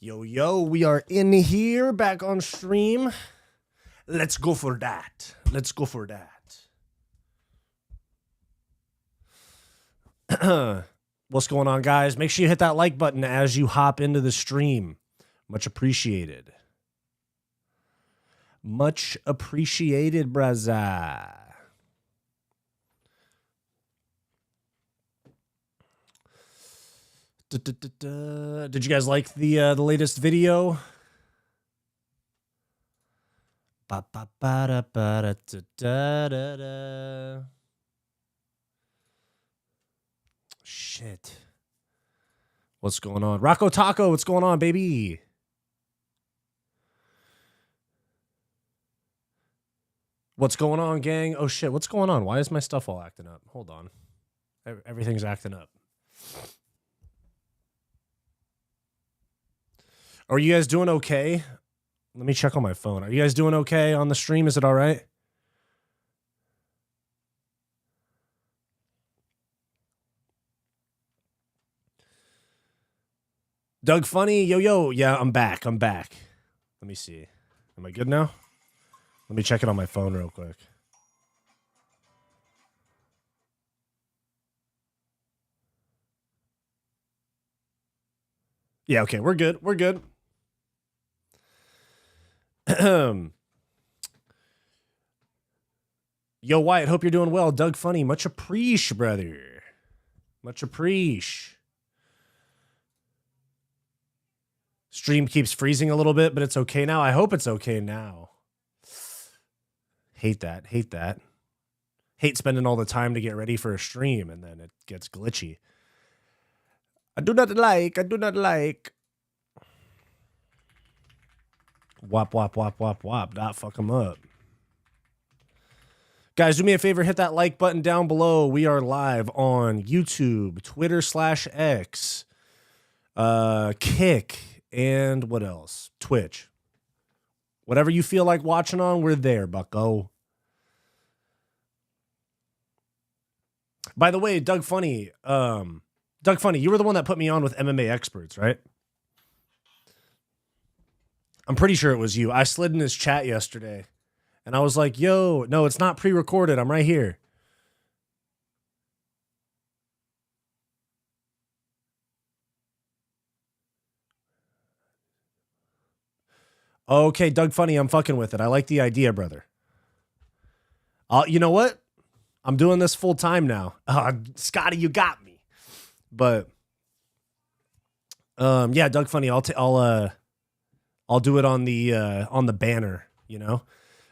Yo, yo, we are in here, back on stream. Let's go for that. Let's go for that. What's going on, guys? Make sure you hit that like button as you hop into the stream. Much appreciated. Much appreciated, brother. Did you guys like the latest video? Shit. What's going on? Rocco Taco, what's going on, baby? What's going on, gang? Oh, shit. What's going on? Why is my stuff all acting up? Hold on. Everything's acting up. Are you guys doing okay? Let me check on my phone. Are you guys doing okay on the stream? Is it all right? Doug Funny, yo, yo. Yeah, I'm back. Let me see. Am I good now? Let me check it on my phone real quick. Yeah, okay. We're good. Yo, Wyatt, hope you're doing well. Doug Funny, much appreciate, brother. Much appreciate. Stream keeps freezing a little bit, but it's okay now. I hope it's okay now. Hate that. Hate spending all the time to get ready for a stream, and then it gets glitchy. I do not like. Wop, wop, wop, wop, wop. Not fuck them up. Guys, do me a favor, hit that like button down below. We are live on YouTube, Twitter/X, Kick, and what else? Twitch. Whatever you feel like watching on, we're there, bucko. By the way, Doug Funny, you were the one that put me on with MMA experts, right? I'm pretty sure it was you. I slid in his chat yesterday, and I was like, yo, no, it's not pre-recorded. I'm right here. Okay, Doug Funny, I'm fucking with it. I like the idea, brother. You know what? I'm doing this full time now. Scotty, you got me. But yeah, Doug Funny, I'll do it on the banner, you know.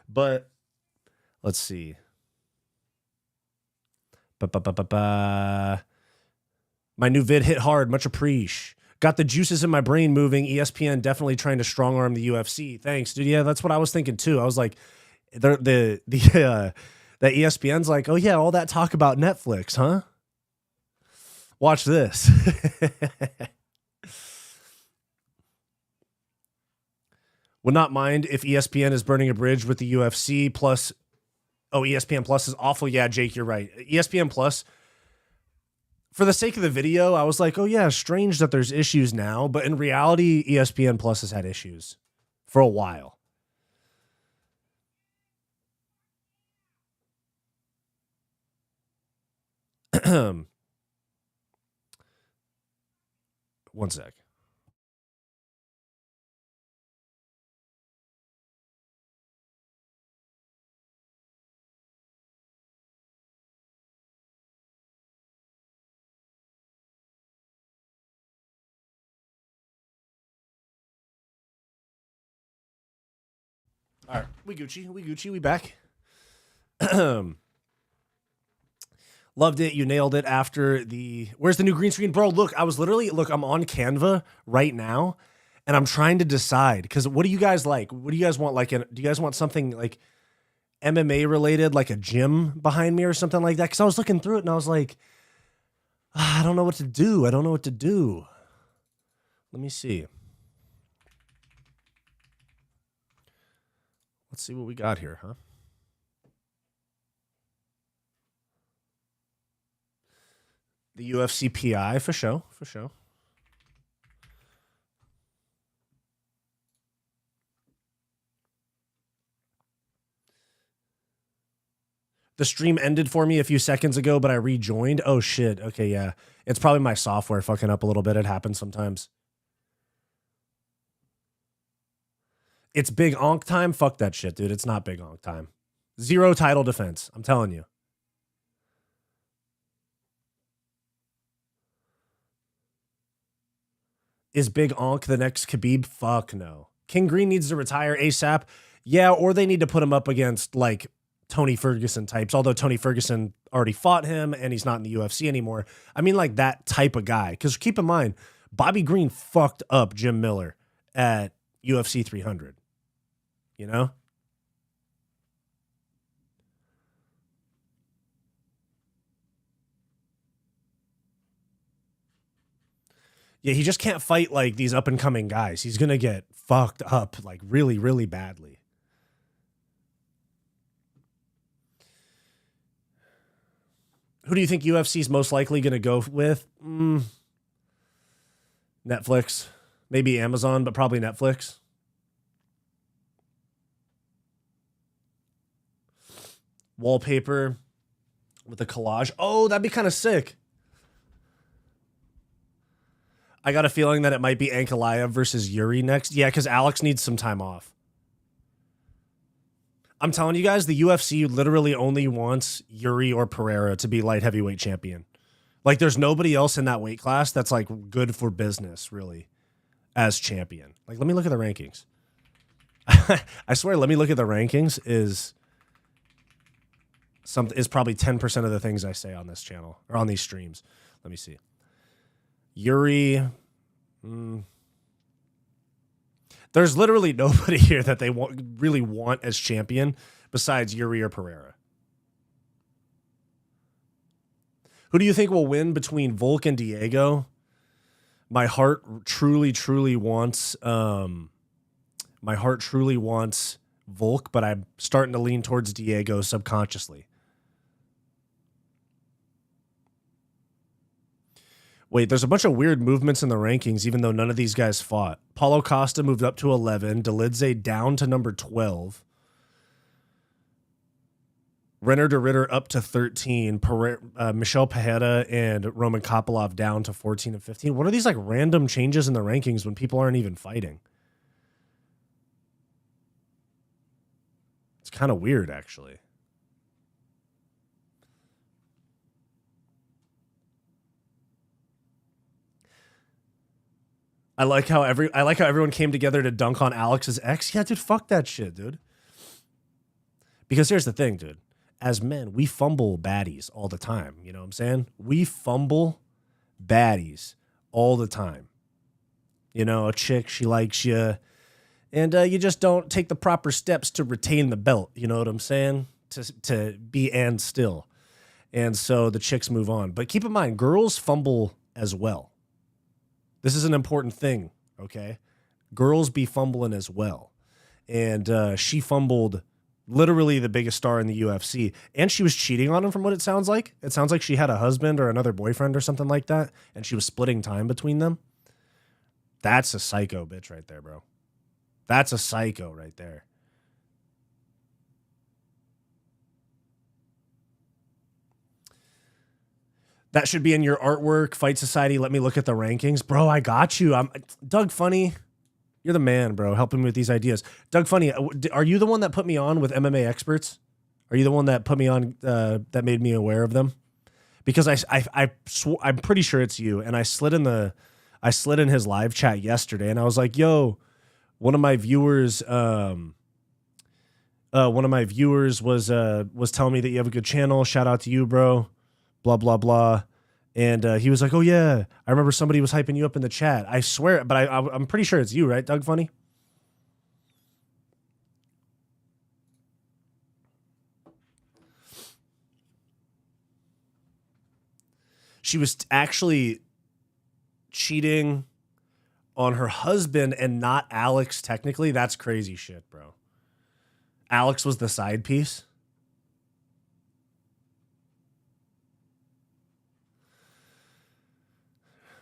But let's see. My new vid hit hard. Much appreciate. Got the juices in my brain moving. ESPN definitely trying to strong arm the UFC. Thanks, dude. Yeah, that's what I was thinking too. I was like, the ESPN's like, oh yeah, all that talk about Netflix, huh? Watch this. Would not mind if ESPN is burning a bridge with the UFC. Plus, ESPN Plus is awful. Yeah, Jake, you're right. ESPN Plus, for the sake of the video, I was like, oh yeah, strange that there's issues now. But in reality, ESPN Plus has had issues for a while. One sec. All right, we Gucci, we back. Loved it. You nailed it after the... Where's the new green screen? Bro, look, I'm on Canva right now, and I'm trying to decide, because what do you guys like? What do you guys want? Do you guys want something like MMA related, like a gym behind me or something like that? Because I was looking through it, and I was like, I don't know what to do. Let me see. Let's see what we got here, huh? The UFC PI, for sure. The stream ended for me a few seconds ago, but I rejoined. Oh, shit. Okay, yeah. It's probably my software fucking up a little bit. It happens sometimes. It's big onk time? Fuck that shit, dude. It's not big onk time. 0 title defense. I'm telling you. Is Big Onk the next Khabib? Fuck no. King Green needs to retire ASAP. Yeah, or they need to put him up against, like, Tony Ferguson types, although Tony Ferguson already fought him and he's not in the UFC anymore. I mean, like, that type of guy. Because keep in mind, Bobby Green fucked up Jim Miller at UFC 300. You know? Yeah, he just can't fight like these up and coming guys. He's going to get fucked up like really, really badly. Who do you think UFC is most likely going to go with? Netflix. Maybe Amazon, but probably Netflix. Wallpaper with a collage. Oh, that'd be kind of sick. I got a feeling that it might be Ankalaev versus Yuri next. Yeah, because Alex needs some time off. I'm telling you guys, the UFC literally only wants Yuri or Pereira to be light heavyweight champion. Like, there's nobody else in that weight class that's, like, good for business, really, as champion. Like, let me look at the rankings. I swear, let me look at the rankings is probably 10% of the things I say on this channel, or on these streams. Let me see. Yuri. There's literally nobody here that they really want as champion besides Yuri or Pereira. Who do you think will win between Volk and Diego? My heart truly, truly wants. My heart truly wants Volk, but I'm starting to lean towards Diego subconsciously. Wait, there's a bunch of weird movements in the rankings, even though none of these guys fought. Paulo Costa moved up to 11. Delidze down to number 12. Renner de Ritter up to 13. Michel Pereira and Roman Kopylov down to 14 and 15. What are these like random changes in the rankings when people aren't even fighting? It's kind of weird, actually. I like how everyone came together to dunk on Alex's ex. Yeah, dude, fuck that shit, dude. Because here's the thing, dude. As men, we fumble baddies all the time. You know what I'm saying? We fumble baddies all the time. You know, a chick, she likes you, and you just don't take the proper steps to retain the belt. You know what I'm saying? To be and still. And so the chicks move on. But keep in mind, girls fumble as well. This is an important thing, okay? Girls be fumbling as well. And she fumbled literally the biggest star in the UFC. And she was cheating on him from what it sounds like. It sounds like she had a husband or another boyfriend or something like that, and she was splitting time between them. That's a psycho bitch right there, bro. That's a psycho right there. That should be in your artwork, Fight Society. Let me look at the rankings. Bro, I got you. I'm Doug Funny. You're the man, bro, helping me with these ideas. Doug Funny, are you the one that put me on with MMA experts? Are you the one that put me on, that made me aware of them? Because I'm pretty sure it's you. And I slid in his live chat yesterday, and I was like, "Yo, one of my viewers was telling me that you have a good channel. Shout out to you, bro. Blah blah blah." And he was like, "Oh yeah, I remember somebody was hyping you up in the chat. I swear, but I'm pretty sure it's you, right, Doug Funny?" She was actually cheating on her husband and not Alex technically. That's crazy shit, bro. Alex was the side piece.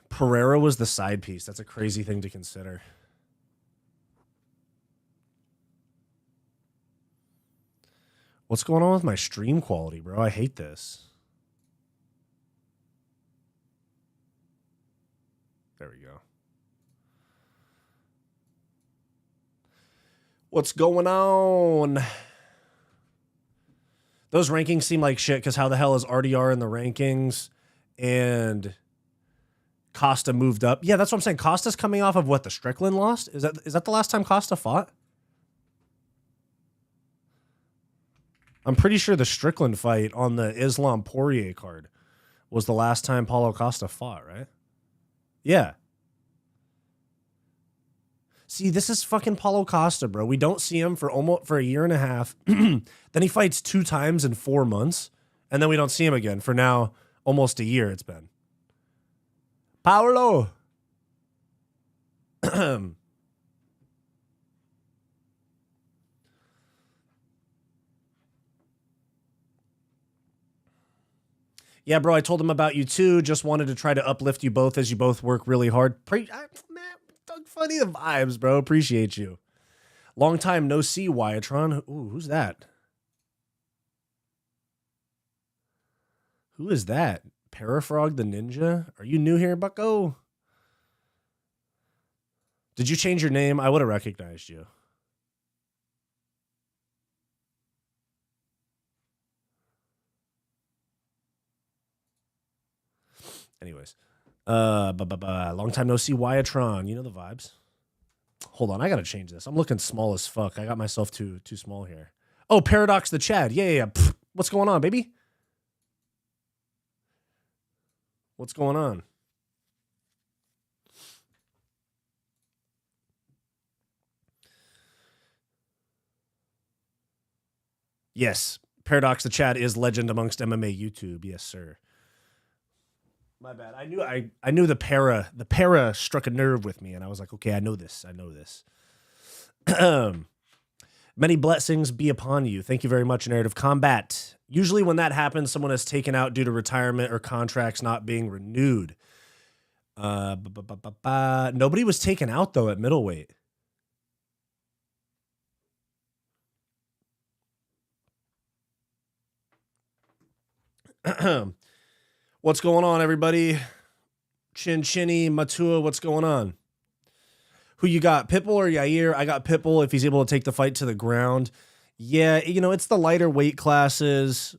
Pereira was the side piece. That's a crazy thing to consider. What's going on with my stream quality, bro? I hate this. There we go. What's going on? Those rankings seem like shit because how the hell is RDR in the rankings and Costa moved up? Yeah, that's what I'm saying. Costa's coming off of what, the Strickland lost? Is that the last time Costa fought? I'm pretty sure the Strickland fight on the Islam Poirier card was the last time Paulo Costa fought, right? Yeah. See, this is fucking Paulo Costa, bro. We don't see him for a year and a half. Then he fights 2 times in 4 months, and then we don't see him again for now almost a year it's been. Paulo. Yeah, bro, I told him about you too. Just wanted to try to uplift you both as you both work really hard. Man, Doug Funny the vibes, bro. Appreciate you. Long time no see, Wyattron. Ooh, who's that? Who is that? Parafrog the Ninja? Are you new here, bucko? Did you change your name? I would have recognized you. Anyways. Long time no see, Wyattron. You know the vibes. Hold on, I gotta change this. I'm looking small as fuck. I got myself too small here. Oh, Paradox the Chad. Yeah. Pfft. What's going on, baby? What's going on? Yes, Paradox the Chad is legend amongst MMA YouTube. Yes, sir. My bad. I knew the para struck a nerve with me, and I was like, okay, I know this. Many blessings be upon you. Thank you very much, Narrative Combat. Usually when that happens, someone is taken out due to retirement or contracts not being renewed. Nobody was taken out, though, at middleweight. What's going on, everybody? Chinny, Matua, what's going on? Who you got, Pitbull or Yair? I got Pitbull if he's able to take the fight to the ground. Yeah, it's the lighter weight classes.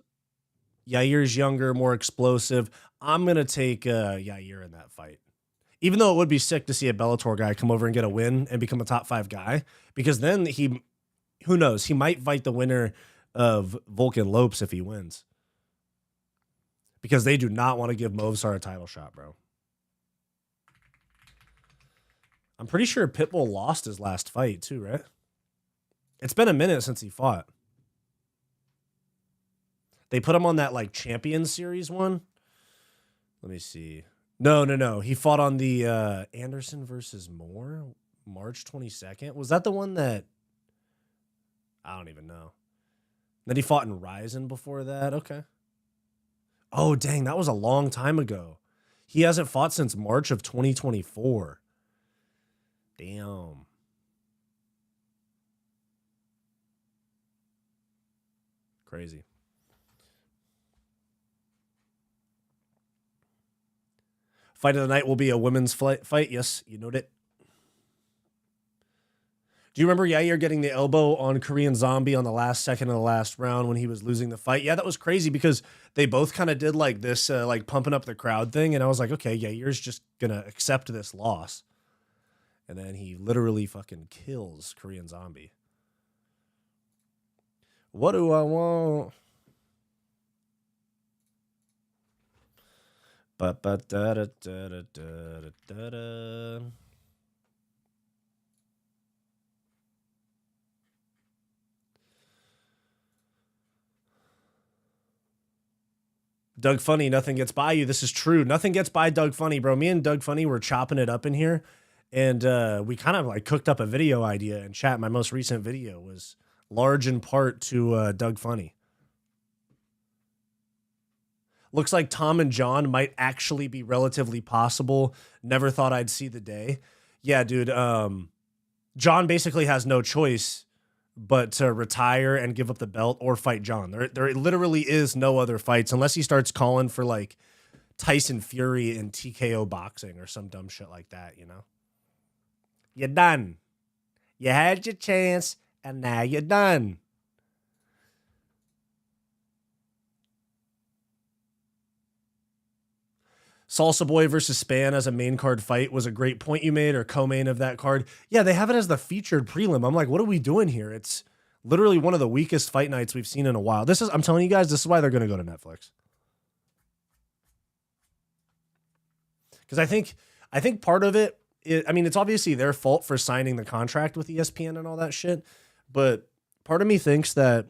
Yair's younger, more explosive. I'm going to take Yair in that fight. Even though it would be sick to see a Bellator guy come over and get a win and become a top 5 guy. Because then who knows, he might fight the winner of Volkan Lopes if he wins. Because they do not want to give Movsar a title shot, bro. I'm pretty sure Pitbull lost his last fight too, right? It's been a minute since he fought. They put him on that like Champions Series one. Let me see. No. He fought on the Anderson versus Moore, March 22nd. Was that the one that... I don't even know. Then he fought in Ryzen before that. Okay. Oh, dang, that was a long time ago. He hasn't fought since March of 2024. Damn. Crazy. Fight of the night will be a women's fight. Yes, you know it. Do you remember Yair getting the elbow on Korean Zombie on the last second of the last round when he was losing the fight? Yeah, that was crazy because they both kind of did like this, like pumping up the crowd thing. And I was like, okay, Yair's just going to accept this loss. And then he literally fucking kills Korean Zombie. What do I want? Ba-ba-da-da-da-da-da-da. Doug Funny, nothing gets by you. This is true. Nothing gets by Doug Funny, bro. Me and Doug Funny were chopping it up in here, and we kind of like cooked up a video idea in chat. My most recent video was large in part to Doug Funny. Looks like Tom and John might actually be relatively possible. Never thought I'd see the day. Yeah, dude. John basically has no choice but to retire and give up the belt or fight John. There literally is no other fights unless he starts calling for like Tyson Fury and TKO boxing or some dumb shit like that, you know? You're done. You had your chance and now you're done. Salsa Boy versus Span as a main card fight was a great point you made, or co-main of that card. Yeah, they have it as the featured prelim. I'm like, what are we doing here? It's literally one of the weakest fight nights we've seen in a while. I'm telling you guys, this is why they're going to go to Netflix. Because I think part of it, it's obviously their fault for signing the contract with ESPN and all that shit. But part of me thinks that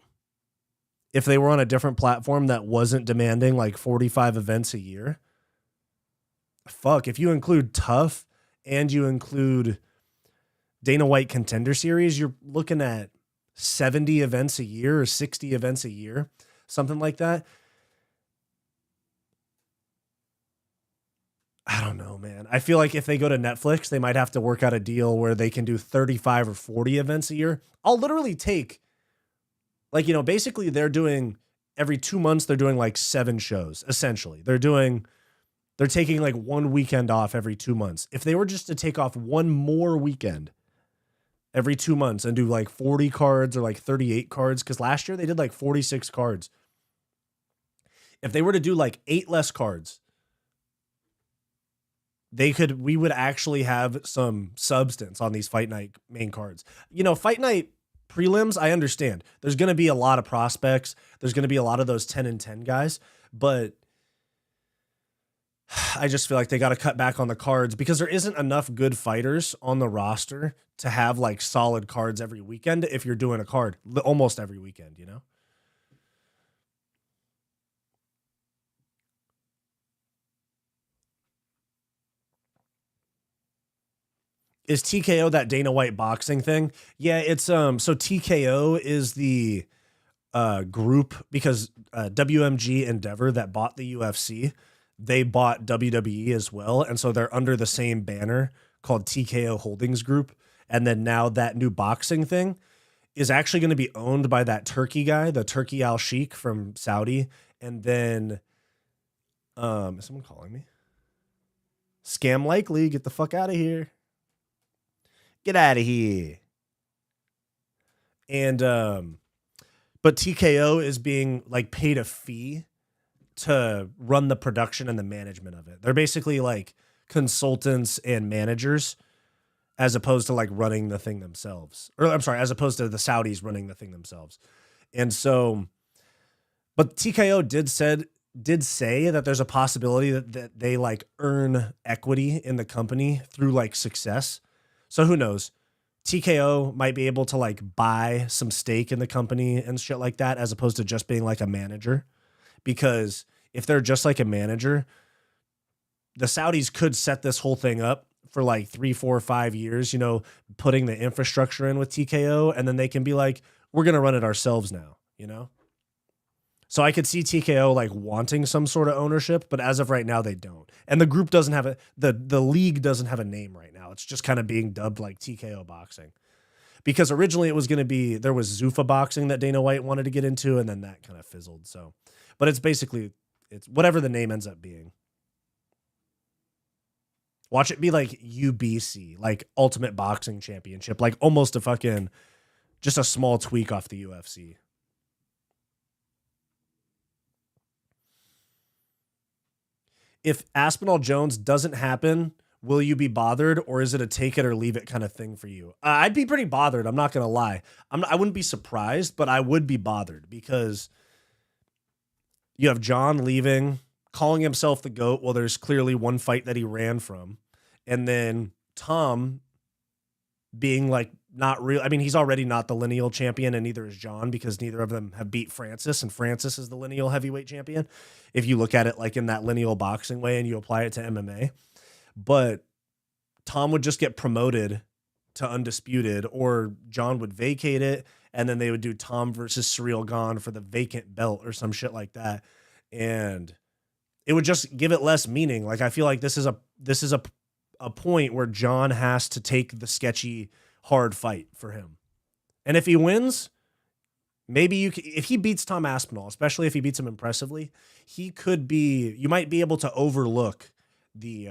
if they were on a different platform that wasn't demanding like 45 events a year, fuck, if you include Tough and you include Dana White Contender Series, you're looking at 70 events a year or 60 events a year, something like that. I don't know, man. I feel like if they go to Netflix, they might have to work out a deal where they can do 35 or 40 events a year. I'll literally take, like, you know, basically they're doing every 2 months, they're doing like 7 shows, essentially. They're taking like 1 weekend off every 2 months. If they were just to take off one more weekend every 2 months and do like 40 cards or like 38 cards, because last year they did like 46 cards. If they were to do like 8 less cards, we would actually have some substance on these fight night main cards. You know, fight night prelims, I understand. There's going to be a lot of prospects. There's going to be a lot of those 10 and 10 guys, but I just feel like they got to cut back on the cards because there isn't enough good fighters on the roster to have like solid cards every weekend if you're doing a card almost every weekend, you know? Is TKO that Dana White boxing thing? Yeah, it's so TKO is the group because WMG Endeavor that bought the UFC, they bought WWE as well, and so they're under the same banner called TKO Holdings Group. And then now that new boxing thing is actually going to be owned by that Turkey guy, the Turkey Al Sheikh from Saudi. And then is someone calling me? Scam likely, get the fuck out of here. Get out of here. And but TKO is being like paid a fee to run the production and the management of it. They're basically like consultants and managers as opposed to like running the thing themselves. Or I'm sorry, as opposed to the Saudis running the thing themselves. And so, but TKO did say that there's a possibility that they like earn equity in the company through like success. So who knows? TKO might be able to like buy some stake in the company and shit like that, as opposed to just being like a manager. Because if they're just like a manager, the Saudis could set this whole thing up for like 3, 4, 5 years, you know, putting the infrastructure in with TKO. And then they can be like, we're going to run it ourselves now, you know? So I could see TKO like wanting some sort of ownership, but as of right now, they don't. And the group doesn't have the league doesn't have a name right now. It's just kind of being dubbed like TKO boxing, because originally it was going to be, there was Zuffa boxing that Dana White wanted to get into, and then that kind of fizzled. So, but it's basically, it's whatever the name ends up being. Watch it be like UBC, like Ultimate Boxing Championship, like almost a fucking, just a small tweak off the UFC. If Aspinall Jones doesn't happen, will you be bothered, or is it a take it or leave it kind of thing for you? I'd be pretty bothered. I'm not going to lie. I wouldn't be surprised, but I would be bothered because you have John leaving, calling himself the GOAT. Well, there's clearly one fight that he ran from. And then Tom being like not real. I mean, he's already not the lineal champion, and neither is John, because neither of them have beat Francis, and Francis is the lineal heavyweight champion, if you look at it like in that lineal boxing way and you apply it to MMA. But Tom would just get promoted to undisputed, or John would vacate it, and then they would do Tom versus Surreal Gone for the vacant belt or some shit like that. And it would just give it less meaning. Like, I feel like this is a point where John has to take the sketchy hard fight for him. And if he wins, maybe if he beats Tom Aspinall, especially if he beats him impressively, he could be, you might be able to overlook the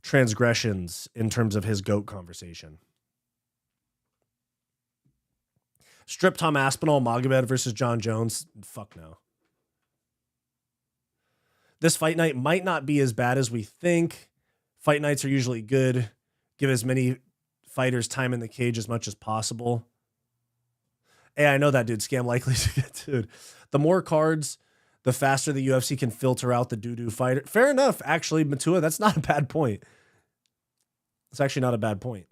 transgressions in terms of his GOAT conversation. Strip Tom Aspinall, Magomed versus John Jones. Fuck no. This fight night might not be as bad as we think. Fight nights are usually good. Give as many fighters time in the cage as much as possible. Hey, I know that, dude. Scam likely to get, dude. The more cards, the faster the UFC can filter out the doo-doo fighter. Fair enough, actually, Matua. That's not a bad point. It's actually not a bad point.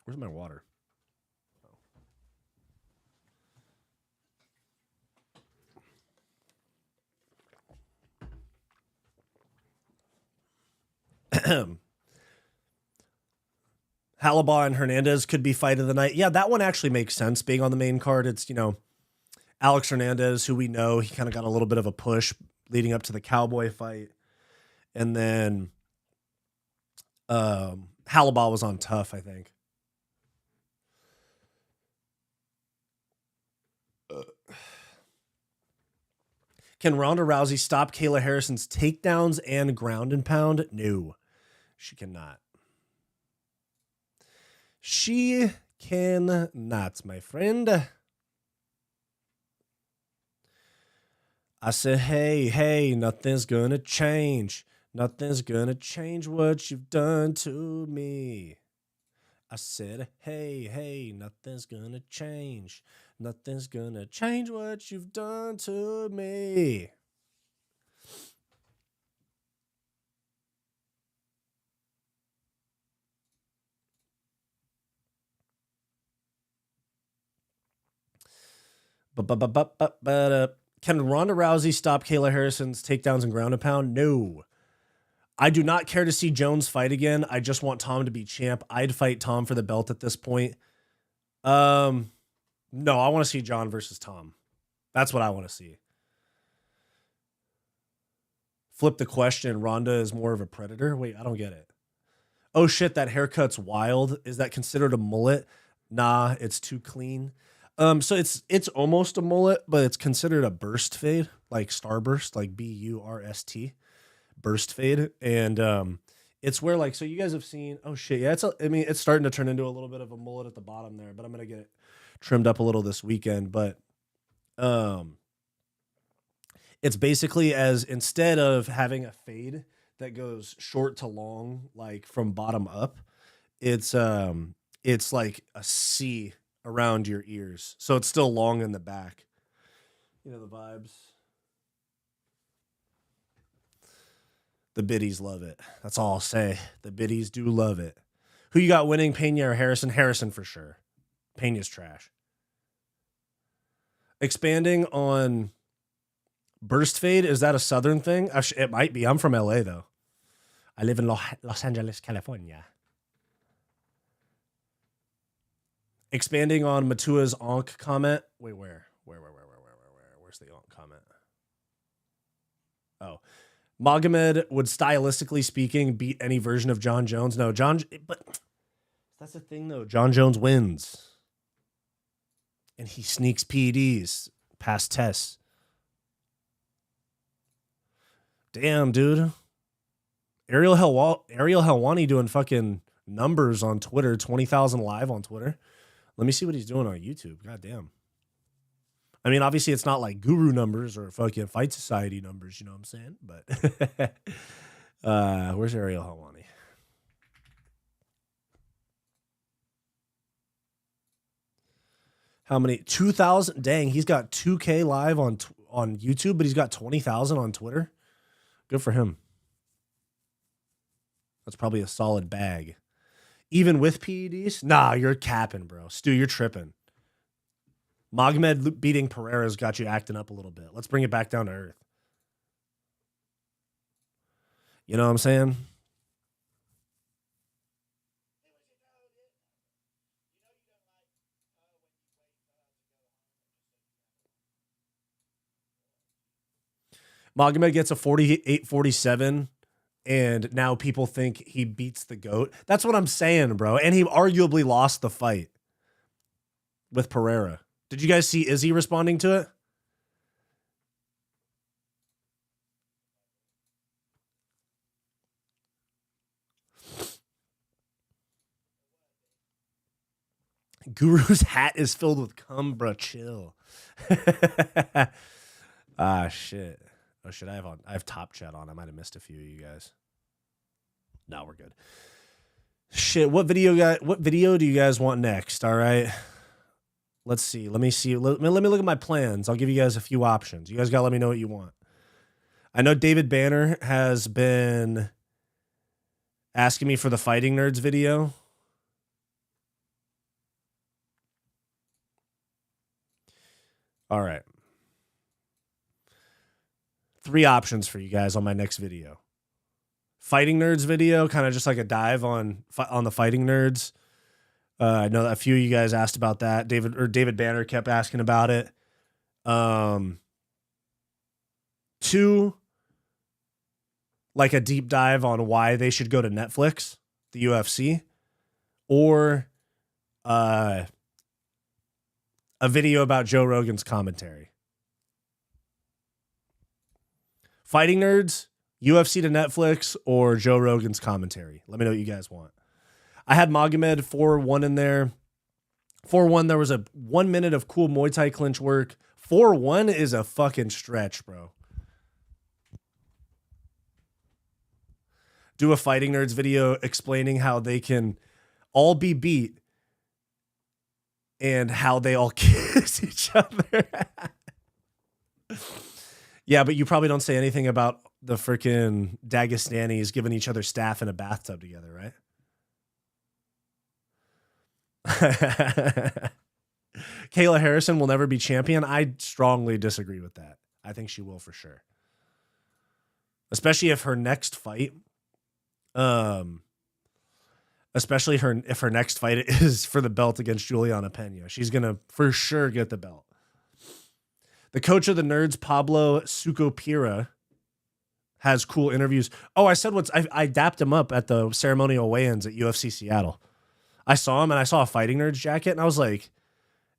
Where's my water? Halabah and Hernandez could be fight of the night. Yeah, that one actually makes sense being on the main card. It's, Alex Hernandez, who we know, he kind of got a little bit of a push leading up to the Cowboy fight. And then Halabah was on Tough, I think. Can Ronda Rousey stop Kayla Harrison's takedowns and ground and pound? No, she cannot. She cannot, my friend. I said, hey, nothing's gonna change. Nothing's gonna change what you've done to me. I said, hey, nothing's gonna change. Nothing's gonna change what you've done to me. Can Ronda Rousey stop Kayla Harrison's takedowns and ground and pound? No. I do not care to see Jones fight again. I just want Tom to be champ. I'd fight Tom for the belt at this point. No, I want to see John versus Tom. That's what I want to see. Flip the question. Ronda is more of a predator. Wait, I don't get it. Oh shit, that haircut's wild. Is that considered a mullet? Nah, it's too clean. So it's almost a mullet, but it's considered a burst fade, like starburst, like BURST, burst fade. And it's where, like, so you guys have seen, oh shit, yeah, it's starting to turn into a little bit of a mullet at the bottom there, but I'm gonna get it trimmed up a little this weekend. But it's basically, as instead of having a fade that goes short to long, like from bottom up, it's like a C around your ears. So it's still long in the back. You know the vibes. The biddies love it. That's all I'll say. The biddies do love it. Who you got winning, Pena or Harrison? Harrison for sure. Pena's trash. Expanding on burst fade, is that a Southern thing? It might be. I'm from LA, though. I live in Los Angeles, California. Expanding on Matua's Onk comment. Wait, where? Where's the Onk comment? Oh. Magomed would, stylistically speaking, beat any version of John Jones. No, but that's the thing, though. John Jones wins. And he sneaks PEDs past tests. Damn, dude. Ariel Helwani doing fucking numbers on Twitter. 20,000 live on Twitter. Let me see what he's doing on YouTube. God damn. I mean, obviously, it's not like guru numbers or fucking Fight Society numbers, you know what I'm saying? But where's Ariel Helwani? How many? 2,000? Dang, he's got 2K live on YouTube, but he's got 20,000 on Twitter. Good for him. That's probably a solid bag. Even with PEDs? Nah, you're capping, bro. Stu, you're tripping. Magomed beating Pereira's got you acting up a little bit. Let's bring it back down to earth. You know what I'm saying? Magomed gets a 48-47 and now people think he beats the GOAT. That's what I'm saying, bro. And he arguably lost the fight with Pereira. Did you guys see Izzy responding to it? Guru's hat is filled with cum, bro. Chill. Ah, shit. Oh, shit. I have Top Chat on. I might have missed a few of you guys. No, we're good. Shit. What video do you guys want next? All right. Let's see. Let me see. Let me look at my plans. I'll give you guys a few options. You guys got to let me know what you want. I know David Banner has been asking me for the Fighting Nerds video. All right. 3 options for you guys on my next video. Fighting Nerds video, kind of just like a dive on the Fighting Nerds. I know that a few of you guys asked about that. David Banner kept asking about it. 2, like a deep dive on why they should go to Netflix, the UFC, or a video about Joe Rogan's commentary. Fighting Nerds, UFC to Netflix, or Joe Rogan's commentary. Let me know what you guys want. I had Magomed 4-1 in there. 4-1, there was a 1 minute of cool Muay Thai clinch work. 4-1 is a fucking stretch, bro. Do a Fighting Nerds video explaining how they can all be beat and how they all kiss each other. Yeah, but you probably don't say anything about the freaking Dagestanis giving each other staff in a bathtub together, right? Kayla Harrison will never be champion. I strongly disagree with that. I think she will for sure. Especially if her next fight, if her next fight is for the belt against Juliana Pena. She's going to for sure get the belt. The coach of the Nerds, Pablo Sucopira, has cool interviews. Oh, I said I dapped him up at the ceremonial weigh-ins at UFC Seattle. I saw him and I saw a Fighting Nerds jacket and I was like,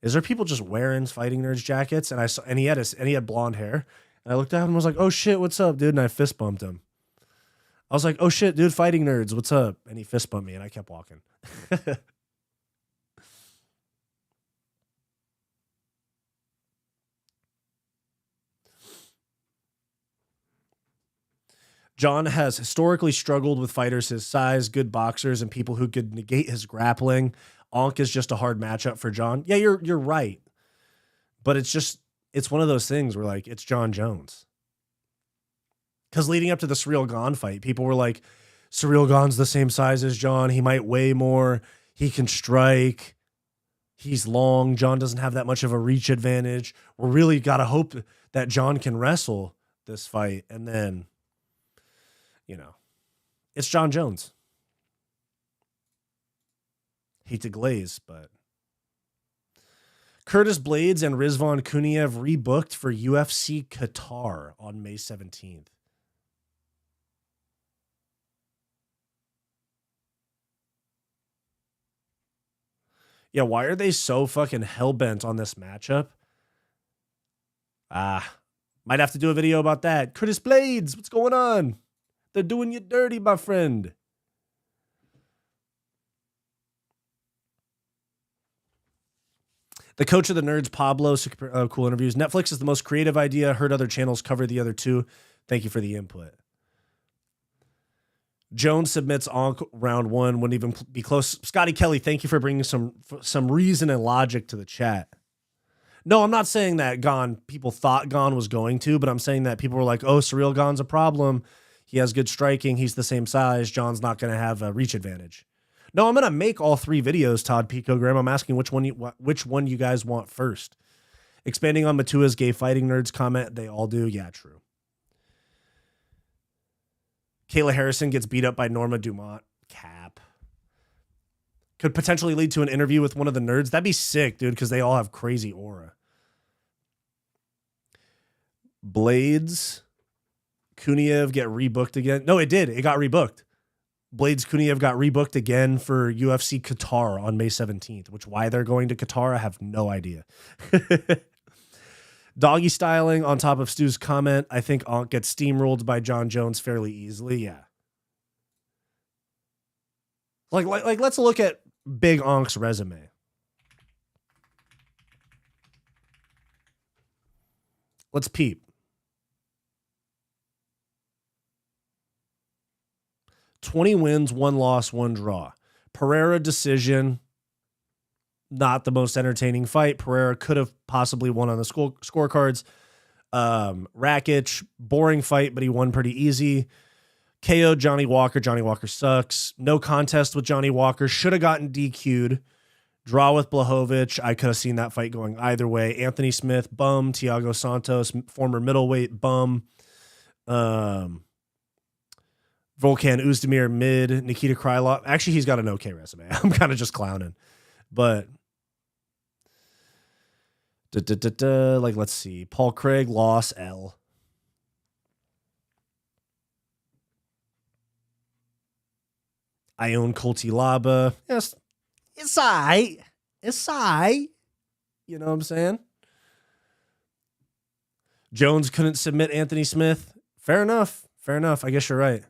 is there people just wearing Fighting Nerds jackets? And he had blonde hair. And I looked at him and was like, oh shit, what's up, dude? And I fist bumped him. I was like, oh shit, dude, Fighting Nerds, what's up? And he fist bumped me and I kept walking. John has historically struggled with fighters his size, good boxers, and people who could negate his grappling. Onk is just a hard matchup for John. Yeah, you're right. But it's one of those things where, like, it's John Jones. Because leading up to the Ciryl Gane fight, people were like, Ciryl Gane's the same size as John. He might weigh more. He can strike. He's long. John doesn't have that much of a reach advantage. We're really got to hope that John can wrestle this fight. And then, it's John Jones. Hate to glaze, but Curtis Blades and Rizvan Kuniev rebooked for UFC Qatar on May 17th. Yeah, why are they so fucking hell-bent on this matchup? Might have to do a video about that. Curtis Blades, what's going on? They're doing you dirty, my friend. The coach of the Nerds, Pablo, super cool interviews. Netflix is the most creative idea. Heard other channels cover the other 2. Thank you for the input. Jones submits Onk round 1. Wouldn't even be close. Scotty Kelly, thank you for bringing some reason and logic to the chat. No, I'm not saying that people thought Gane was going to, but I'm saying that people were like, oh, Ciryl Gane's a problem. He has good striking. He's the same size. John's not going to have a reach advantage. No, I'm going to make all 3 videos, Todd Picogram. I'm asking which one you guys want first. Expanding on Matua's gay Fighting Nerds comment, they all do. Yeah, true. Kayla Harrison gets beat up by Norma Dumont. Cap. Could potentially lead to an interview with one of the nerds. That'd be sick, dude, because they all have crazy aura. Blades Kuniev get rebooked again? No, it did. It got rebooked. Blades Kuniev got rebooked again for UFC Qatar on May 17th, which why they're going to Qatar, I have no idea. Doggy styling on top of Stu's comment. I think Ankh gets steamrolled by John Jones fairly easily. Yeah. Like let's look at Big Ankh's resume. Let's peep. 20 wins, 1 loss, 1 draw. Pereira decision. Not the most entertaining fight. Pereira could have possibly won on the scorecards. Rakic, boring fight, but he won pretty easy. KO Johnny Walker. Johnny Walker sucks. No contest with Johnny Walker. Should have gotten DQ'd. Draw with Blachowicz. I could have seen that fight going either way. Anthony Smith, bum. Thiago Santos, former middleweight, bum. Volkan Oezdemir, mid. Nikita Krylov. Actually, he's got an okay resume. I'm kind of just clowning. But like, let's see. Paul Craig, loss, L. I own Colty Laba. Yes, it's I. It's I. You know what I'm saying? Jones couldn't submit Anthony Smith. Fair enough. Fair enough. I guess you're right.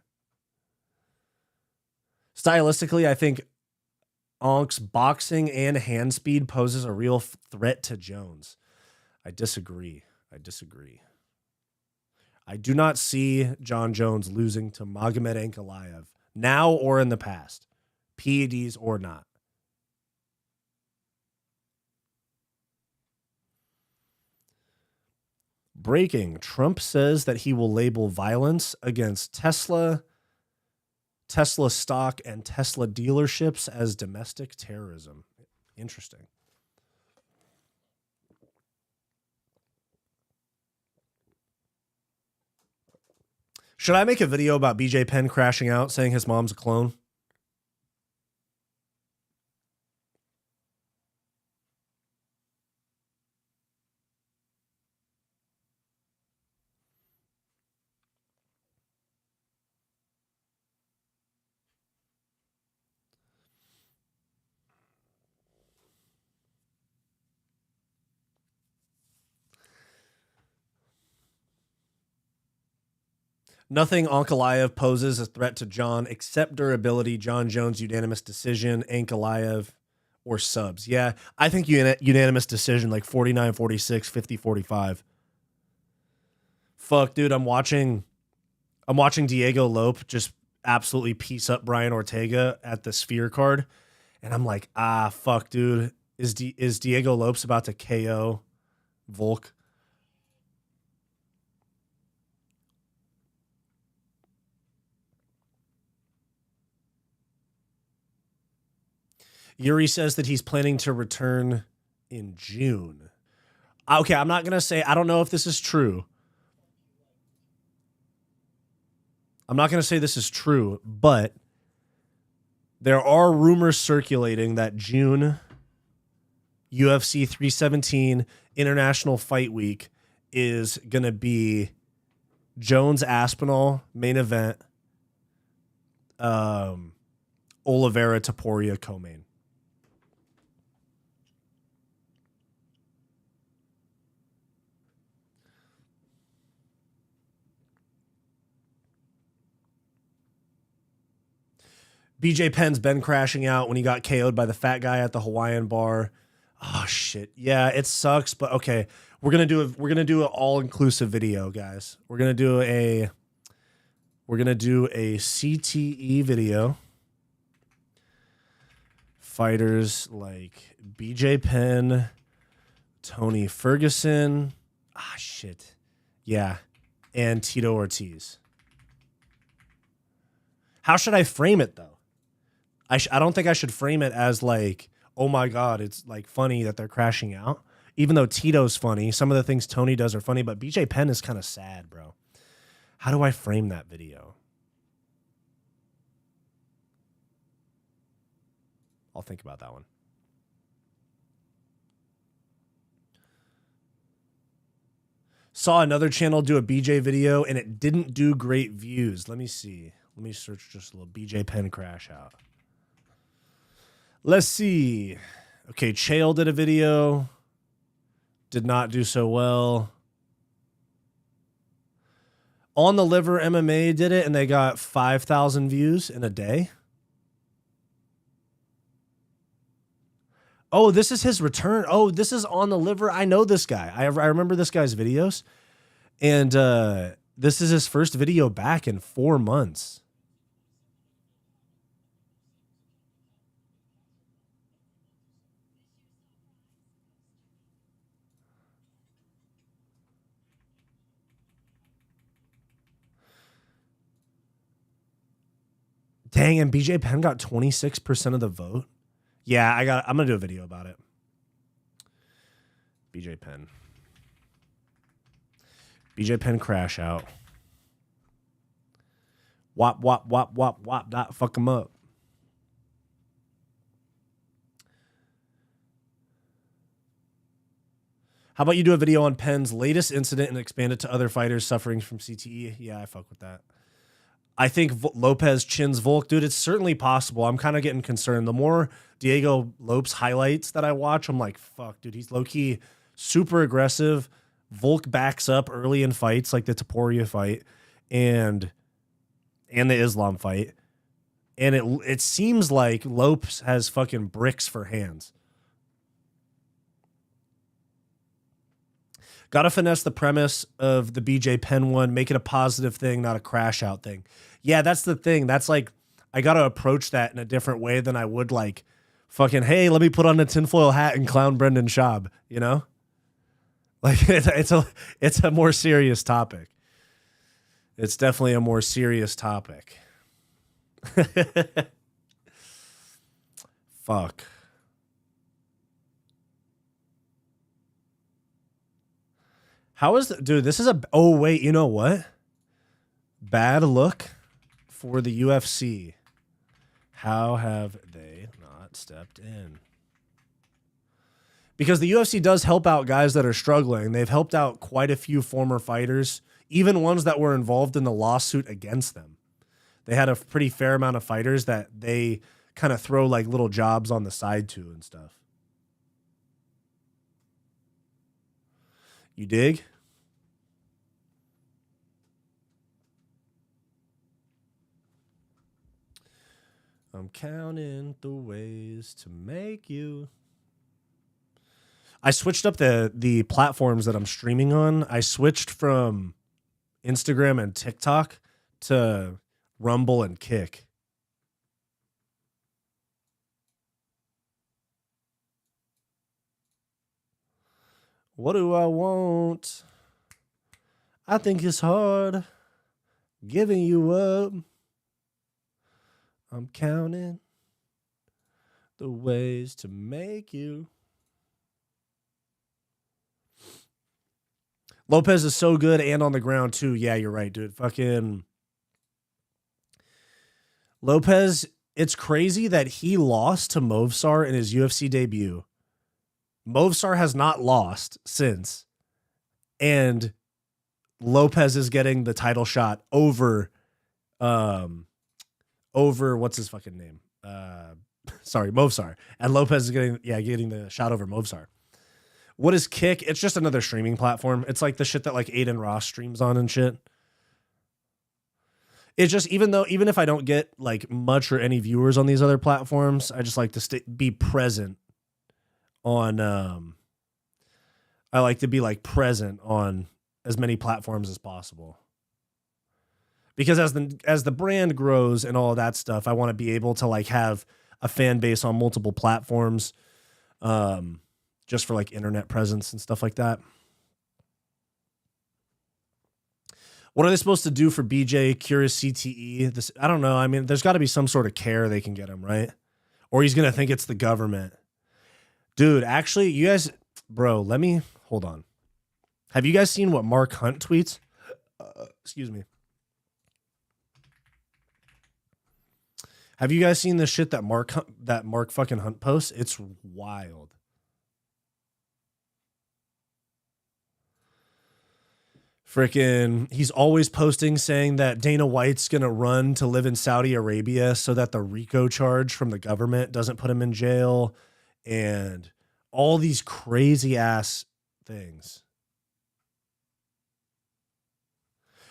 Stylistically, I think Ankh's boxing and hand speed poses a real threat to Jones. I disagree. I do not see John Jones losing to Magomed Ankalaev now or in the past, PEDs or not. Breaking. Trump says that he will label violence against Tesla stock, and Tesla dealerships as domestic terrorism. Interesting. Should I make a video about BJ Penn crashing out, saying his mom's a clone? Nothing Ankalaev poses a threat to John except durability. John Jones, unanimous decision. Ankalaev or subs. Yeah, I think unanimous decision, like 49-46, 50-45. Fuck, dude, I'm watching Diego Lope just absolutely piece up Brian Ortega at the Sphere card, and I'm like, fuck, dude. Is Diego Lopes about to KO Volk? Yuri says that he's planning to return in June. Okay, I'm not going to say, I don't know if this is true. I'm not going to say this is true, but there are rumors circulating that June UFC 317 International Fight Week is going to be Jones Aspinall main event, Oliveira Topuria co-main. BJ Penn's been crashing out when he got KO'd by the fat guy at the Hawaiian bar. Oh shit. Yeah, it sucks, but okay. We're gonna do an all-inclusive video, guys. We're gonna do a CTE video. Fighters like BJ Penn, Tony Ferguson. Shit. Yeah. And Tito Ortiz. How should I frame it though? I don't think I should frame it as like, oh my God, it's like funny that they're crashing out. Even though Tito's funny, some of the things Tony does are funny, but BJ Penn is kind of sad, bro. How do I frame that video? I'll think about that one. Saw another channel do a BJ video and it didn't do great views. Let me see. Let me search just a little BJ Penn crash out. Let's see. Okay, Chael did a video. Did not do so well. On the Liver MMA did it and they got 5,000 views in a day. Oh, this is his return. Oh, this is On the Liver. I know this guy. I remember this guy's videos. And this is his first video back in 4 months. Dang, and BJ Penn got 26% of the vote. Yeah, I'm gonna do a video about it. BJ Penn. BJ Penn crash out. Wop, wop, wop, wop, wop, dot, fuck him up. How about you do a video on Penn's latest incident and expand it to other fighters suffering from CTE? Yeah, I fuck with that. I think Lopez chins Volk. Dude, it's certainly possible. I'm kind of getting concerned. The more Diego Lopes highlights that I watch, I'm like, fuck, dude, he's low-key super aggressive. Volk backs up early in fights, like the Taporia fight and the Islam fight. And it seems like Lopes has fucking bricks for hands. Got to finesse the premise of the BJ Penn one, make it a positive thing, not a crash out thing. Yeah, that's the thing. That's like, I got to approach that in a different way than I would like fucking, hey, let me put on a tinfoil hat and clown Brendan Schaub, you know? Like it's a more serious topic. It's definitely a more serious topic. Fuck. How is the dude? This is a oh wait, you know what? Bad look for the UFC. How have they not stepped in? Because the UFC does help out guys that are struggling. They've helped out quite a few former fighters, even ones that were involved in the lawsuit against them. They had a pretty fair amount of fighters that they kind of throw like little jobs on the side to and stuff. You dig? I'm counting the ways to make you. I switched up the platforms that I'm streaming on. I switched from Instagram and TikTok to Rumble and Kick. What do I want? I think it's hard giving you up. I'm counting the ways to make you. Lopez is so good and on the ground too. Yeah, you're right, dude. Fucking Lopez, it's crazy that he lost to Movsar in his UFC debut. Movsar has not lost since. And Lopez is getting the title shot over what's his fucking name? Sorry, Movsar. And Lopez is getting the shot over Movsar. What is Kick? It's just another streaming platform. It's like the shit that like Aiden Ross streams on and shit. It's just even if I don't get like much or any viewers on these other platforms, I just like to be present on I like to be like present on as many platforms as possible. Because as the brand grows and all of that stuff, I want to be able to like have a fan base on multiple platforms. Just for like internet presence and stuff like that. What are they supposed to do for BJ cure his CTE? This, I don't know. I mean, there's got to be some sort of care they can get him, right? Or he's going to think it's the government. Dude, actually, you guys, bro, hold on. Have you guys seen what Mark Hunt tweets? Excuse me. Have you guys seen the shit that Mark fucking Hunt posts? It's wild. Freaking, he's always posting saying that Dana White's going to run to live in Saudi Arabia so that the RICO charge from the government doesn't put him in jail, and all these crazy ass things.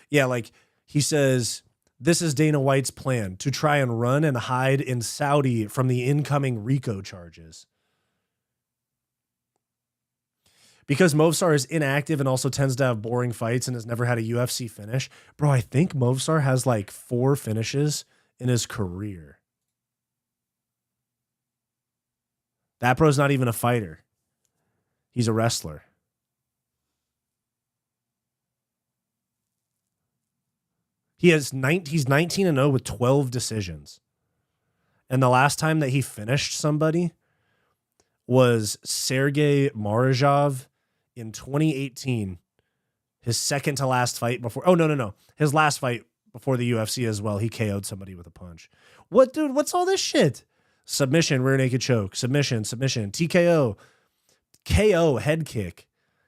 Yeah, like he says, this is Dana White's plan to try and run and hide in Saudi from the incoming RICO charges. Because Movsar is inactive and also tends to have boring fights and has never had a UFC finish. Bro, I think Movsar has like 4 finishes in his career. That bro's not even a fighter. He's a wrestler. He's 19-0 with 12 decisions. And the last time that he finished somebody was Sergey Marajov in 2018. His second to last fight before. Oh, no. His last fight before the UFC as well. He KO'd somebody with a punch. What, dude? What's all this shit? Submission, rear naked choke. Submission, TKO. KO, head kick.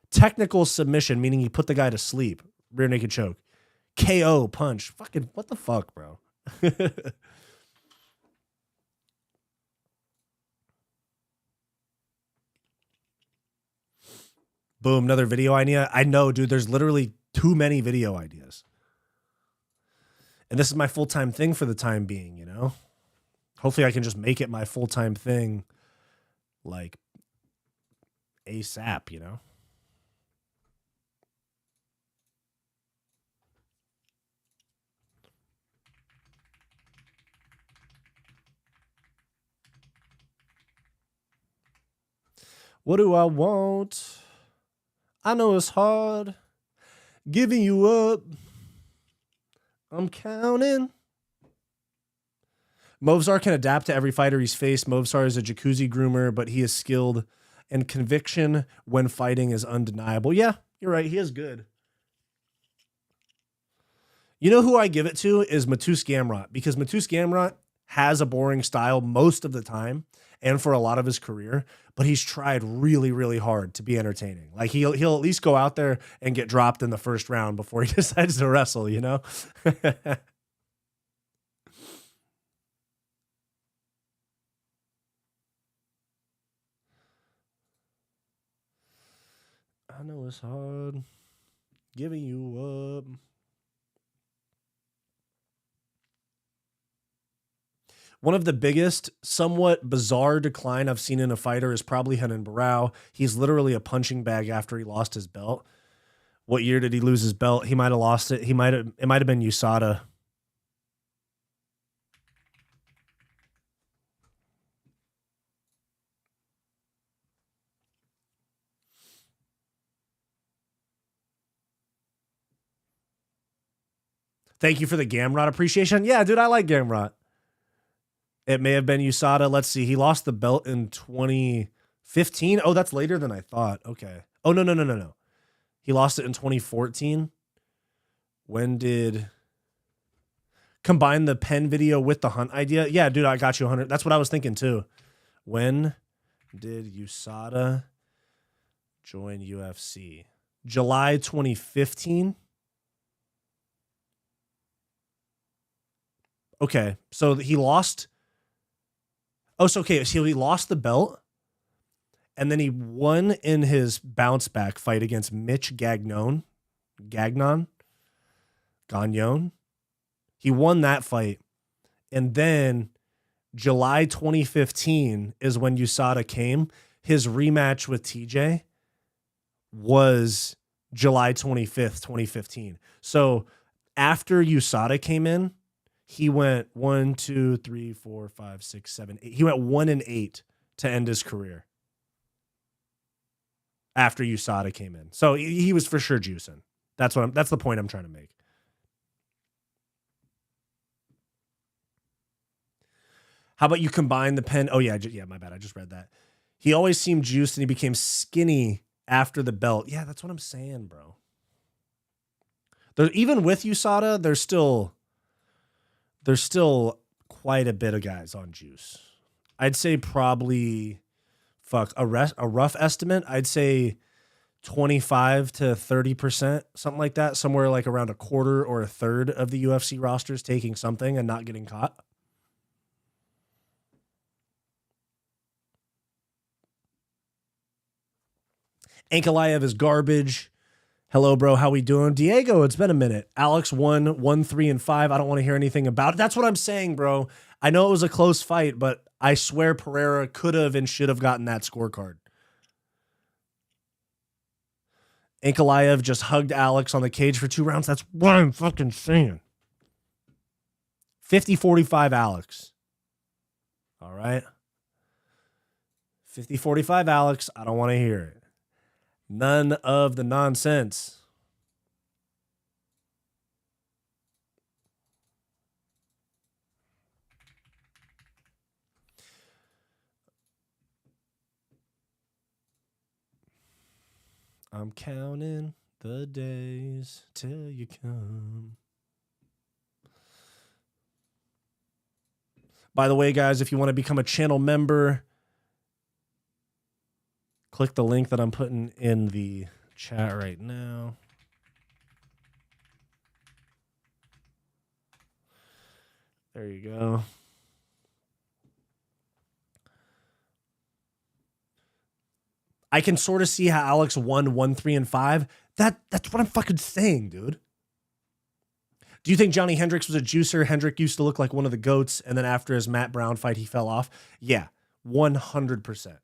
Technical submission, meaning he put the guy to sleep. Rear naked choke. KO, punch. Fucking, what the fuck, bro? Boom, another video idea. I know, dude, there's literally too many video ideas. And this is my full-time thing for the time being, you know? Hopefully I can just make it my full-time thing, like, ASAP, you know? What do I want? I know it's hard giving you up. I'm counting. Movsar can adapt to every fighter he's faced. Movsar is a jacuzzi groomer, but he is skilled, and conviction when fighting is undeniable. Yeah, you're right. He is good. You know who I give it to is Matus Gamrot, because Matus Gamrot has a boring style most of the time and for a lot of his career, but he's tried really, really hard to be entertaining. Like he'll at least go out there and get dropped in the first round before he decides to wrestle, you know? I know it's hard giving you up. One of the biggest, somewhat bizarre decline I've seen in a fighter is probably Renan Barao. He's literally a punching bag after he lost his belt. What year did he lose his belt? He might have lost it. It might have been USADA. Thank you for the Gamrot appreciation. Yeah, dude, I like Gamrot. It may have been USADA. Let's see. He lost the belt in 2015. Oh, that's later than I thought. Okay. Oh, no. He lost it in 2014. When did... Combine the pen video with the hunt idea? Yeah, dude, I got you 100. That's what I was thinking too. When did USADA join UFC? July 2015. Okay, so he lost... Oh, so okay, so he lost the belt, and then he won in his bounce back fight against Mitch Gagnon. He won that fight, and then July 2015 is when USADA came. His rematch with TJ was July 25th, 2015. So after USADA came in, he went 1, 2, 3, 4, 5, 6, 7, 8. He went 1-8 to end his career after USADA came in. So he was for sure juicing. That's the point I'm trying to make. How about you combine the pen? Oh yeah, my bad. I just read that. He always seemed juiced and he became skinny after the belt. Yeah, that's what I'm saying, bro. Even with USADA, there's still quite a bit of guys on juice. I'd say probably, a rough estimate, I'd say 25 to 30%, something like that. Somewhere like around a quarter or a third of the UFC rosters taking something and not getting caught. Ankalaev is garbage. Hello, bro. How we doing? Diego, it's been a minute. Alex won 1, 3, and 5. I don't want to hear anything about it. That's what I'm saying, bro. I know it was a close fight, but I swear Pereira could have and should have gotten that scorecard. Ankalaev just hugged Alex on the cage for 2 rounds. That's what I'm fucking saying. 50-45 Alex. All right. 50-45 Alex. I don't want to hear it. None of the nonsense. I'm counting the days till you come. By the way, guys, if you want to become a channel member, click the link that I'm putting in the chat right now. There you go. I can sort of see how Alex won 1, 3, and 5. That's what I'm fucking saying, dude. Do you think Johnny Hendricks was a juicer? Hendrick used to look like one of the GOATs, and then after his Matt Brown fight, he fell off? Yeah, 100%.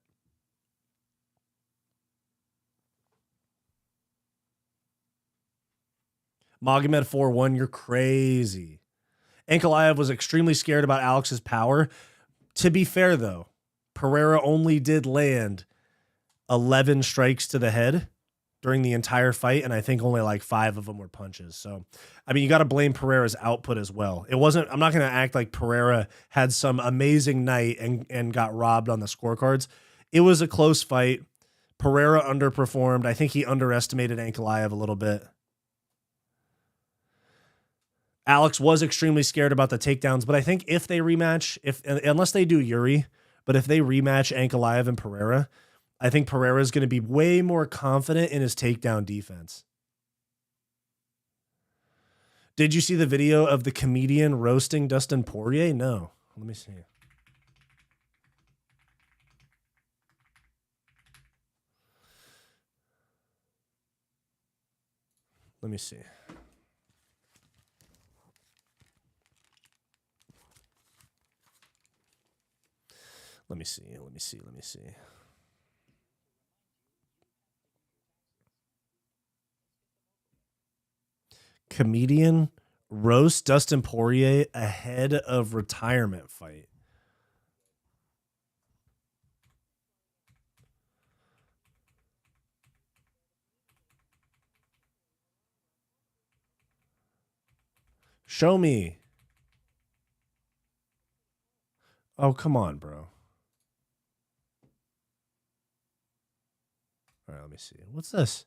Magomed 4-1, you're crazy. Ankalaev was extremely scared about Alex's power. To be fair, though, Pereira only did land 11 strikes to the head during the entire fight, and I think only like 5 of them were punches. So, I mean, you got to blame Pereira's output as well. It wasn't, I'm not going to act like Pereira had some amazing night and got robbed on the scorecards. It was a close fight. Pereira underperformed. I think he underestimated Ankalaev a little bit. Alex was extremely scared about the takedowns, but I think if they rematch, unless they do Yuri, but if they rematch Ankalaev and Pereira, I think Pereira is going to be way more confident in his takedown defense. Did you see the video of the comedian roasting Dustin Poirier? No. Let me see. Let me see. Let me see. Comedian roast Dustin Poirier ahead of retirement fight. Show me. Oh, come on, bro. All right, let me see. What's this?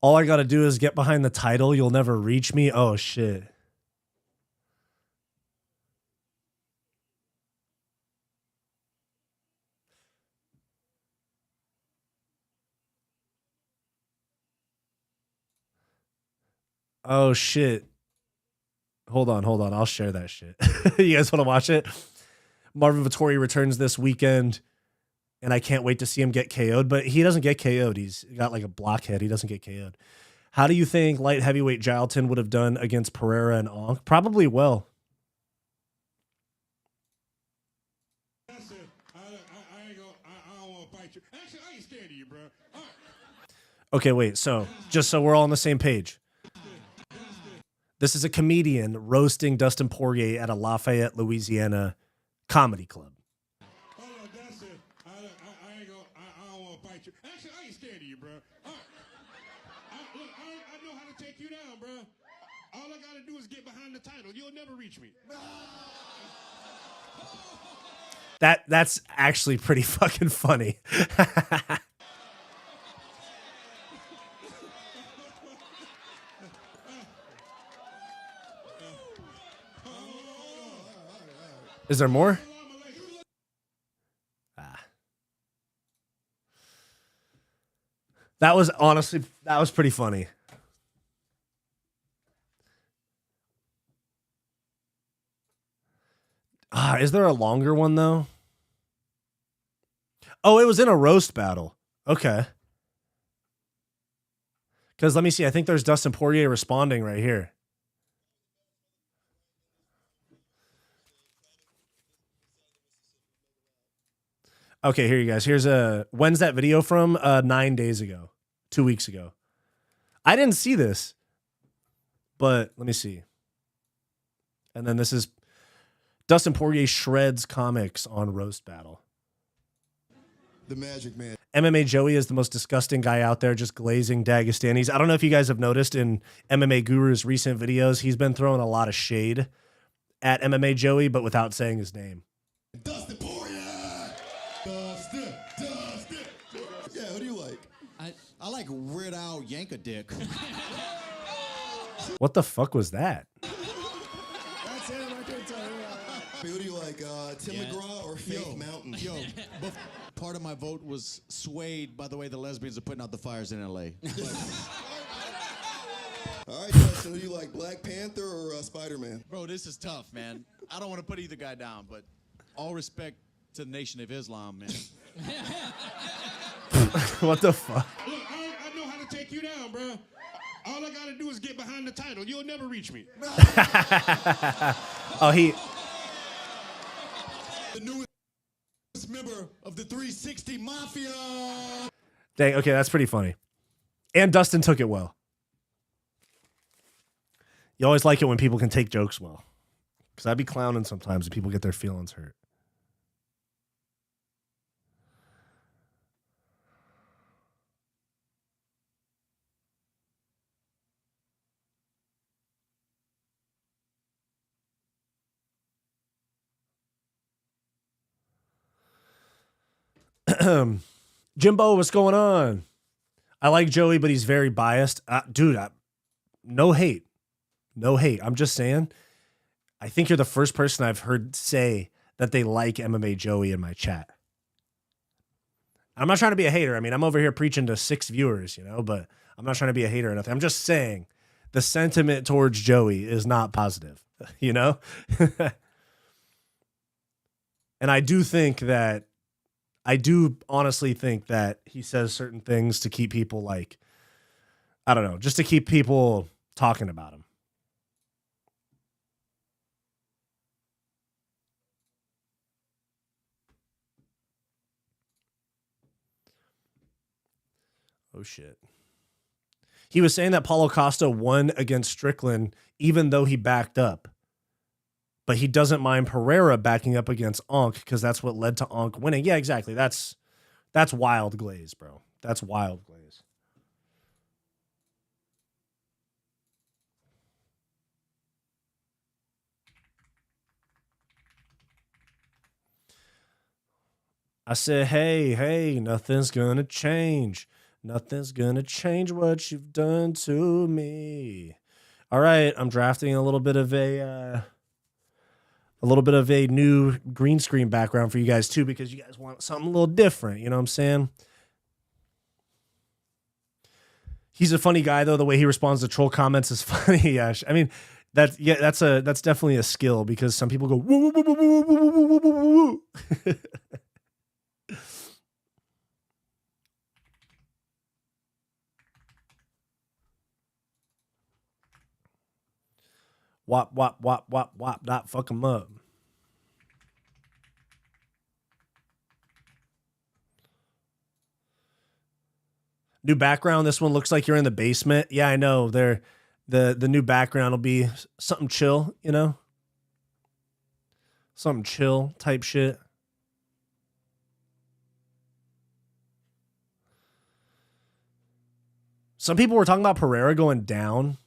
All I got to do is get behind the title. You'll never reach me. Oh, shit. Oh, shit. Hold on. I'll share that shit. You guys want to watch it? Marvin Vettori returns this weekend, and I can't wait to see him get KO'd, but he doesn't get KO'd. He's got like a blockhead. He doesn't get KO'd. How do you think light heavyweight Gilton would have done against Pereira and Onk? Probably well. I don't want to fight you. Actually, I ain't scared of you, bro. Right. Okay, wait. So just so we're all on the same page. This is a comedian roasting Dustin Poirier at a Lafayette, Louisiana comedy club. Oh, that's it. I don't want to fight you. Actually, I ain't scared of you, bro. All right. I know how to take you down, bro. All I got to do is get behind the title. You'll never reach me. That's actually pretty fucking funny. Is there more? Ah. That was honestly, that was pretty funny. Is there a longer one though? Oh, it was in a roast battle. Okay. Because let me see. I think there's Dustin Poirier responding right here. Okay, here you guys. Here's when's that video from? 9 days ago. 2 weeks ago. I didn't see this, but let me see. And then this is Dustin Poirier shreds comics on roast battle. The Magic Man. MMA Joey is the most disgusting guy out there, just glazing Dagestanis. I don't know if you guys have noticed in MMA Guru's recent videos, he's been throwing a lot of shade at MMA Joey, but without saying his name. Dustin Poirier! Dustin! Yeah, who do you like? I like Weird Al Yankovic. What the fuck was that? That's him, I can tell you. Who do you like, Tim McGraw or Faith Mountain? Yo, part of my vote was swayed by the way the lesbians are putting out the fires in L.A. All right, Dustin, who do you like, Black Panther or Spider-Man? Bro, this is tough, man. I don't want to put either guy down, but all respect to the Nation of Islam, man. What the fuck? Look, I know how to take you down, bro. All I gotta do is get behind the title. You'll never reach me. Oh, he... The newest member of the 360 Mafia. Dang, okay, that's pretty funny. And Dustin took it well. You always like it when people can take jokes well. Because I'd be clowning sometimes and people get their feelings hurt. Jimbo, what's going on? I like Joey, but he's very biased. Dude, no hate. No hate. I'm just saying, I think you're the first person I've heard say that they like MMA Joey in my chat. I'm not trying to be a hater. I mean, I'm over here preaching to 6 viewers, you know, but I'm not trying to be a hater or nothing. I'm just saying the sentiment towards Joey is not positive, you know? And I do honestly think that he says certain things to keep people like, I don't know, just to keep people talking about him. Oh, shit. He was saying that Paulo Costa won against Strickland even though he backed up. But he doesn't mind Pereira backing up against Onk because that's what led to Onk winning. Yeah, exactly. That's wild glaze, bro. That's wild glaze. I said, hey, nothing's gonna change. Nothing's gonna change what you've done to me. All right, I'm drafting a little bit of a new green screen background for you guys too, because you guys want something a little different. You know what I'm saying? He's a funny guy though. The way he responds to troll comments is funny. Yeah, I mean, that's definitely a skill because some people go woo woo woo woo woo woo woo woo woo woo. Wop, wop, wop, wop, wop, not fuck him up. New background. This one looks like you're in the basement. Yeah, I know. The new background will be something chill, you know? Something chill type shit. Some people were talking about Pereira going down.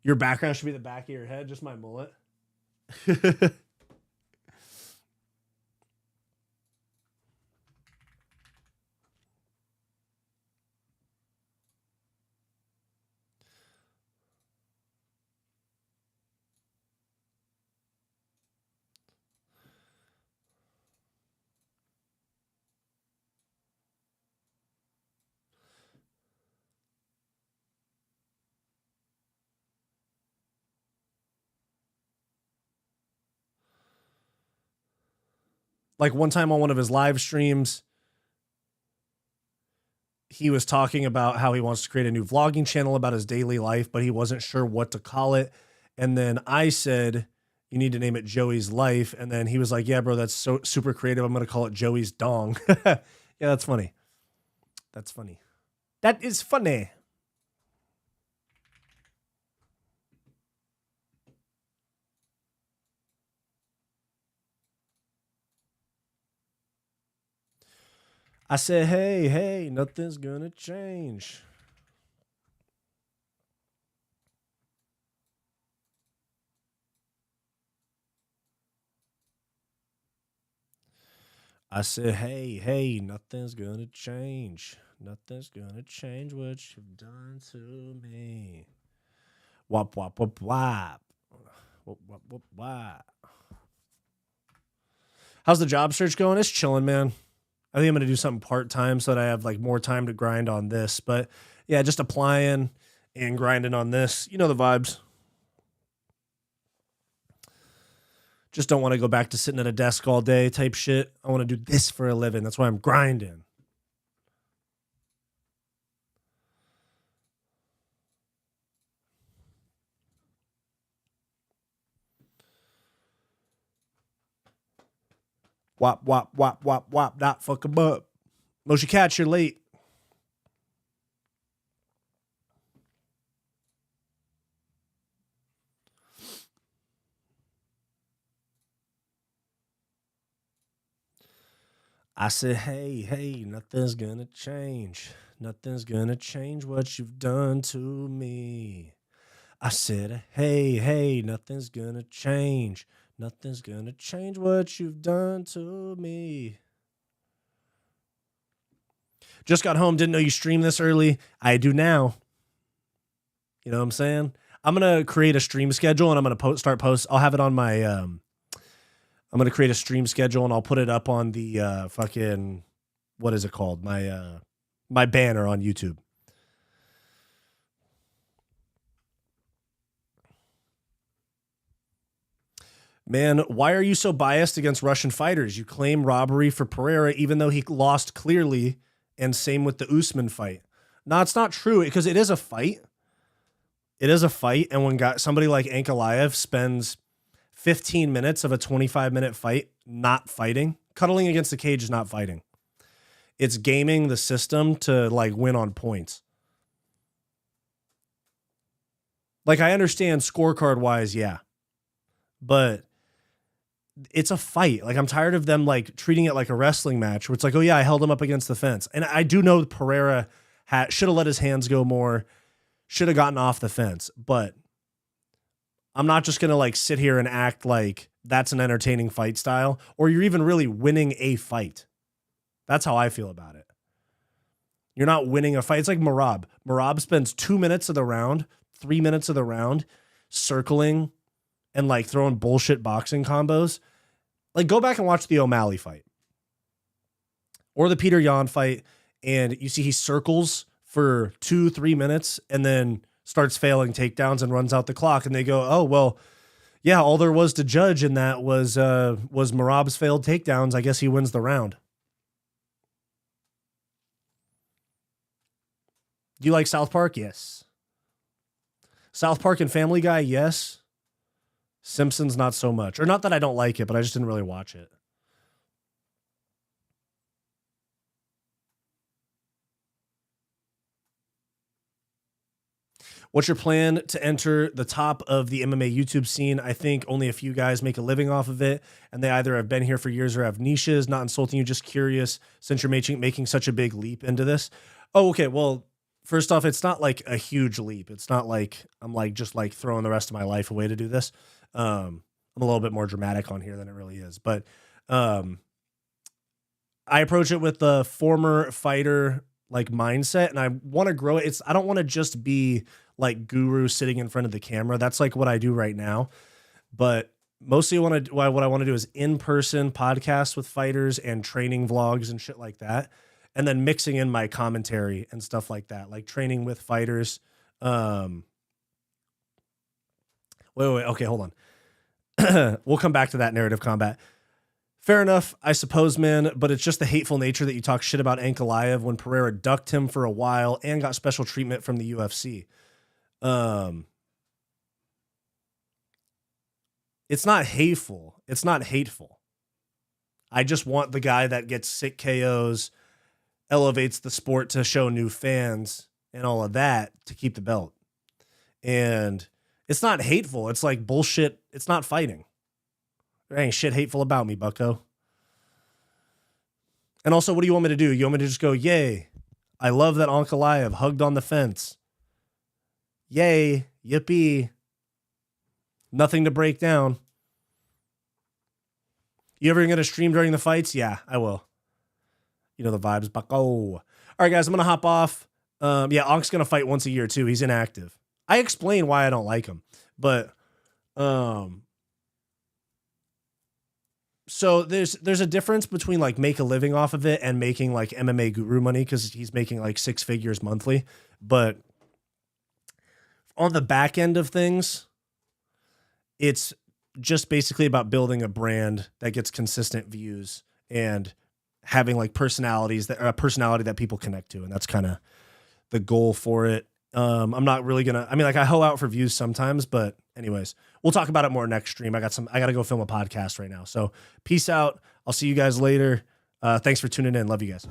Your background should be the back of your head, just my mullet. Like one time on one of his live streams, he was talking about how he wants to create a new vlogging channel about his daily life, but he wasn't sure what to call it. And then I said, you need to name it Joey's Life. And then he was like, yeah, bro, that's so super creative. I'm going to call it Joey's Dong. Yeah, that's funny. That's funny. That is funny. I said, hey, nothing's gonna change. I said, hey, nothing's gonna change. Nothing's gonna change what you've done to me. Wop, wop, wop, wop. Wop, wop, wop, wop. How's the job search going? It's chilling, man. I think I'm going to do something part-time so that I have like more time to grind on this. But yeah, just applying and grinding on this. You know the vibes. Just don't want to go back to sitting at a desk all day type shit. I want to do this for a living. That's why I'm grinding. Wop, wop, wop, wop, wop. Not fuck 'em up. Moshi Cat, you're late. I said, hey, nothing's gonna change. Nothing's gonna change what you've done to me. I said, hey, nothing's gonna change. Nothing's gonna change what you've done to me. Just got home, didn't know you streamed this early. I do now. You know what I'm saying? I'm going to create a stream schedule and I'm going to start posts. I'll have it on my, I'm going to create a stream schedule and I'll put it up on the fucking, what is it called? My banner on YouTube. Man, why are you so biased against Russian fighters? You claim robbery for Pereira, even though he lost clearly, and same with the Usman fight. No, it's not true, because it is a fight. It is a fight, and when somebody like Ankalaev spends 15 minutes of a 25-minute fight not fighting, cuddling against the cage is not fighting. It's gaming the system to like win on points. Like, I understand scorecard-wise, yeah. But it's a fight. Like, I'm tired of them like treating it like a wrestling match where it's like, oh yeah, I held him up against the fence. And I do know Pereira should have let his hands go more, should have gotten off the fence. But I'm not just going to like sit here and act like that's an entertaining fight style, or you're even really winning a fight. That's how I feel about it. You're not winning a fight. It's like Merab. Merab spends 2 minutes of the round, 3 minutes of the round circling and like throwing bullshit boxing combos. Like, go back and watch the O'Malley fight or the Peter Yan fight. And you see he circles for 2-3 minutes and then starts failing takedowns and runs out the clock. And they go, oh, well, yeah, all there was to judge in that was Merab's failed takedowns. I guess he wins the round. Do you like South Park? Yes. South Park and Family Guy? Yes. Simpsons, not so much. Or not that I don't like it, but I just didn't really watch it. What's your plan to enter the top of the MMA YouTube scene? I think only a few guys make a living off of it, and they either have been here for years or have niches. Not insulting you, just curious, since you're making such a big leap into this. Oh, okay. Well, first off, it's not like a huge leap. It's not like I'm like just like throwing the rest of my life away to do this. I'm a little bit more dramatic on here than it really is, but I approach it with the former fighter like mindset, and I want to grow it. I don't want to just be like guru sitting in front of the camera. That's like what I do right now, but mostly what I want to do is in-person podcasts with fighters and training vlogs and shit like that, and then mixing in my commentary and stuff like that, like training with fighters. Wait, okay, hold on. We'll come back to that narrative combat. Fair enough, I suppose, man, but it's just the hateful nature that you talk shit about Ankalaev when Pereira ducked him for a while and got special treatment from the UFC. It's not hateful. It's not hateful. I just want the guy that gets sick KOs, elevates the sport to show new fans and all of that to keep the belt. And it's not hateful. It's like bullshit. It's not fighting. There ain't shit hateful about me, bucko. And also, what do you want me to do? You want me to just go, yay, I love that Ankalaev hugged on the fence. Yay, yippee. Nothing to break down. You ever going to stream during the fights? Yeah, I will. You know the vibes, bucko. All right, guys, I'm going to hop off. Yeah, Ank's going to fight once a year, too. He's inactive. I explain why I don't like him. But, so there's a difference between like make a living off of it and making like MMA guru money, because he's making like 6 figures monthly. But on the back end of things, it's just basically about building a brand that gets consistent views and having like personality that people connect to. And that's kind of the goal for it. I'm not really gonna, I mean, like I hoe out for views sometimes, but anyways, we'll talk about it more next stream. I got to go film a podcast right now. So peace out. I'll see you guys later. Thanks for tuning in. Love you guys.